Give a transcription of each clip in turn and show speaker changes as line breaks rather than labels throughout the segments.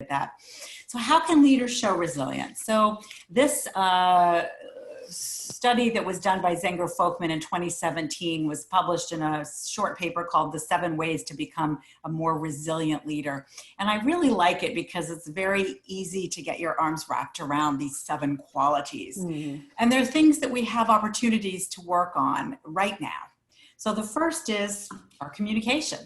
that. So how can leaders show resilience? So this study that was done by Zenger-Folkman in 2017 was published in a short paper called The 7 Ways to Become a More Resilient Leader. And I really like it because it's very easy to get your arms wrapped around these 7 qualities. Mm-hmm. And there are things that we have opportunities to work on right now. So the first is our communication.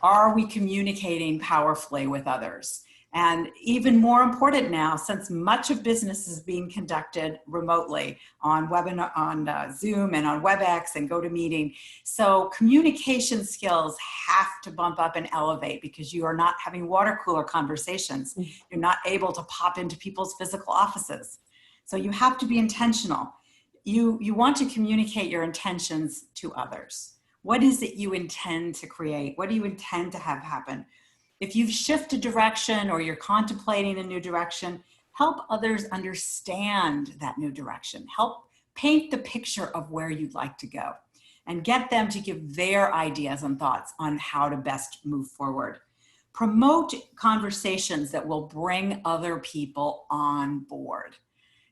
Are we communicating powerfully with others? And even more important now, since much of business is being conducted remotely on webinar, on Zoom and on WebEx and GoToMeeting. So communication skills have to bump up and elevate because you are not having water cooler conversations. You're not able to pop into people's physical offices. So you have to be intentional. You want to communicate your intentions to others. What is it you intend to create? What do you intend to have happen? If you've shifted direction or you're contemplating a new direction, help others understand that new direction. Help paint the picture of where you'd like to go and get them to give their ideas and thoughts on how to best move forward. Promote conversations that will bring other people on board.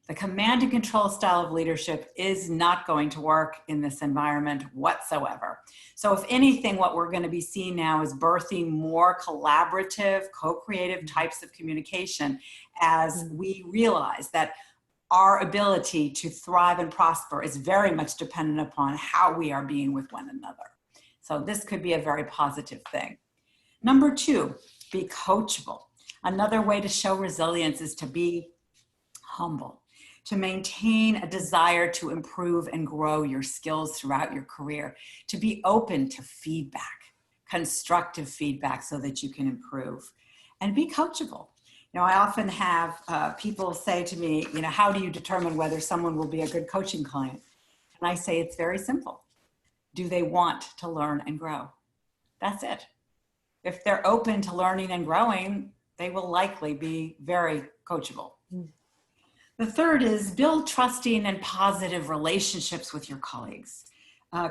The command and control style of leadership is not going to work in this environment whatsoever. So if anything, what we're going to be seeing now is birthing more collaborative, co-creative types of communication as we realize that our ability to thrive and prosper is very much dependent upon how we are being with one another. So this could be a very positive thing. Number 2, be coachable. Another way to show resilience is to be humble, to maintain a desire to improve and grow your skills throughout your career, to be open to feedback, constructive feedback so that you can improve, and be coachable. You know, I often have people say to me, you know, how do you determine whether someone will be a good coaching client? And I say, it's very simple. Do they want to learn and grow? That's it. If they're open to learning and growing, they will likely be very coachable. The third is build trusting and positive relationships with your colleagues.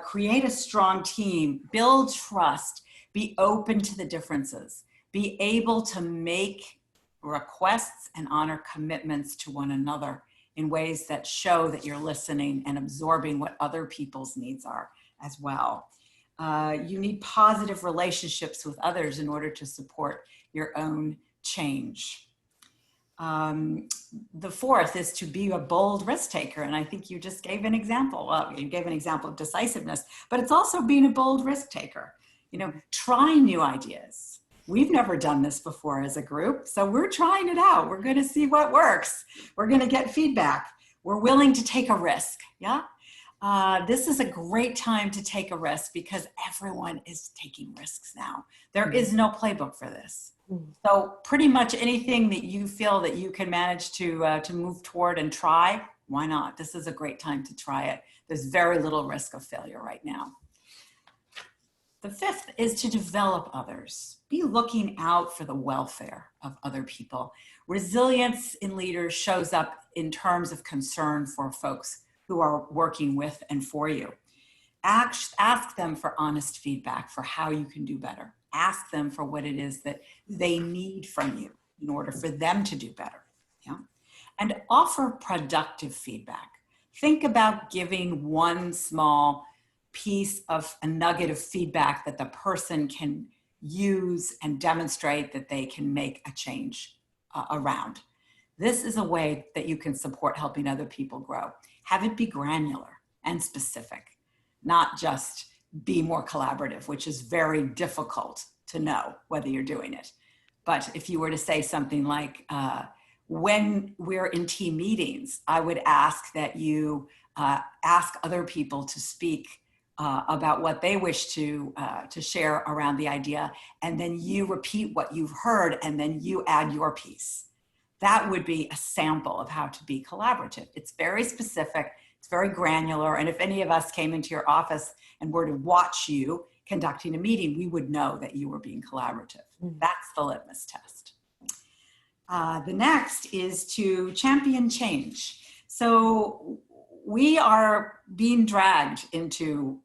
Create a strong team, build trust, be open to the differences, be able to make requests and honor commitments to one another in ways that show that you're listening and absorbing what other people's needs are as well. You need positive relationships with others in order to support your own change. The fourth is to be a bold risk taker. And I think you just gave an example. Well, you gave an example of decisiveness, but it's also being a bold risk taker. You know, try new ideas. We've never done this before as a group, so we're trying it out. We're going to see what works. We're going to get feedback. We're willing to take a risk. Yeah. This is a great time to take a risk because everyone is taking risks now. There is no playbook for this. So pretty much anything that you feel that you can manage to move toward and try, why not? This is a great time to try it. There's very little risk of failure right now. The fifth is to develop others. Be looking out for the welfare of other people. Resilience in leaders shows up in terms of concern for folks who are working with and for you. Ask them for honest feedback for how you can do better. Ask them for what it is that they need from you in order for them to do better. Yeah? And offer productive feedback. Think about giving one small piece of a nugget of feedback that the person can use and demonstrate that they can make a change around. This is a way that you can support helping other people grow. Have it be granular and specific, not just be more collaborative, which is very difficult to know whether you're doing it. But if you were to say something like, when we're in team meetings, I would ask that you ask other people to speak about what they wish to share around the idea, and then you repeat what you've heard, and then you add your piece. That would be a sample of how to be collaborative. It's very specific, it's very granular, and if any of us came into your office and were to watch you conducting a meeting, we would know that you were being collaborative. That's the litmus test. The next is to champion change. So we are being dragged into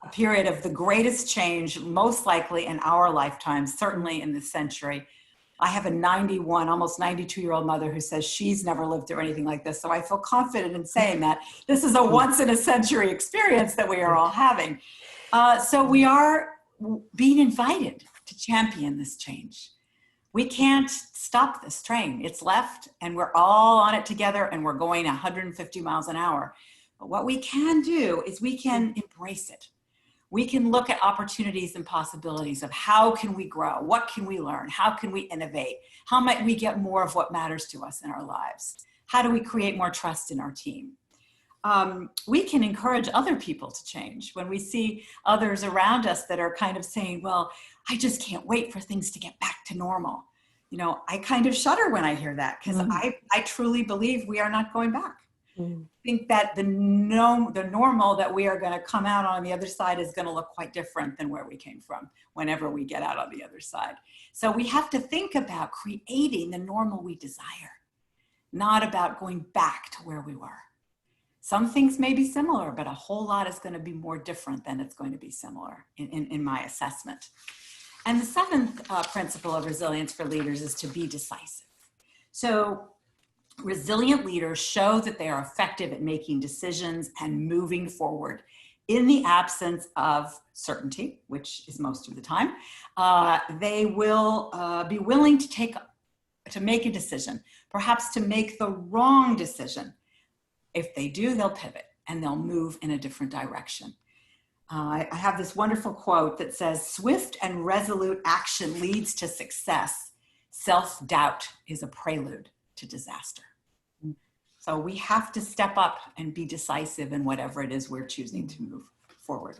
a period of the greatest change, most likely in our lifetime, certainly in this century. I have a 91, almost 92-year-old mother who says she's never lived through anything like this. So I feel confident in saying that this is a once in a century experience that we are all having. So we are being invited to champion this change. We can't stop this train. It's left and we're all on it together and we're going 150 miles an hour. But what we can do is we can embrace it. We can look at opportunities and possibilities of how can we grow? What can we learn? How can we innovate? How might we get more of what matters to us in our lives? How do we create more trust in our team? We can encourage other people to change. When we see others around us that are kind of saying, well, I just can't wait for things to get back to normal. You know, I kind of shudder when I hear that because I truly believe we are not going back. I think that the normal that we are going to come out on the other side is going to look quite different than where we came from whenever we get out on the other side. So we have to think about creating the normal we desire, not about going back to where we were. Some things may be similar, but a whole lot is going to be more different than it's going to be similar in my assessment. And the seventh principle of resilience for leaders is to be decisive. So resilient leaders show that they are effective at making decisions and moving forward in the absence of certainty, which is most of the time. They will be willing to make a decision, perhaps to make the wrong decision. If they do, they'll pivot and they'll move in a different direction. I have this wonderful quote that says, "Swift and resolute action leads to success. Self-doubt is a prelude to disaster." So we have to step up and be decisive in whatever it is we're choosing to move forward.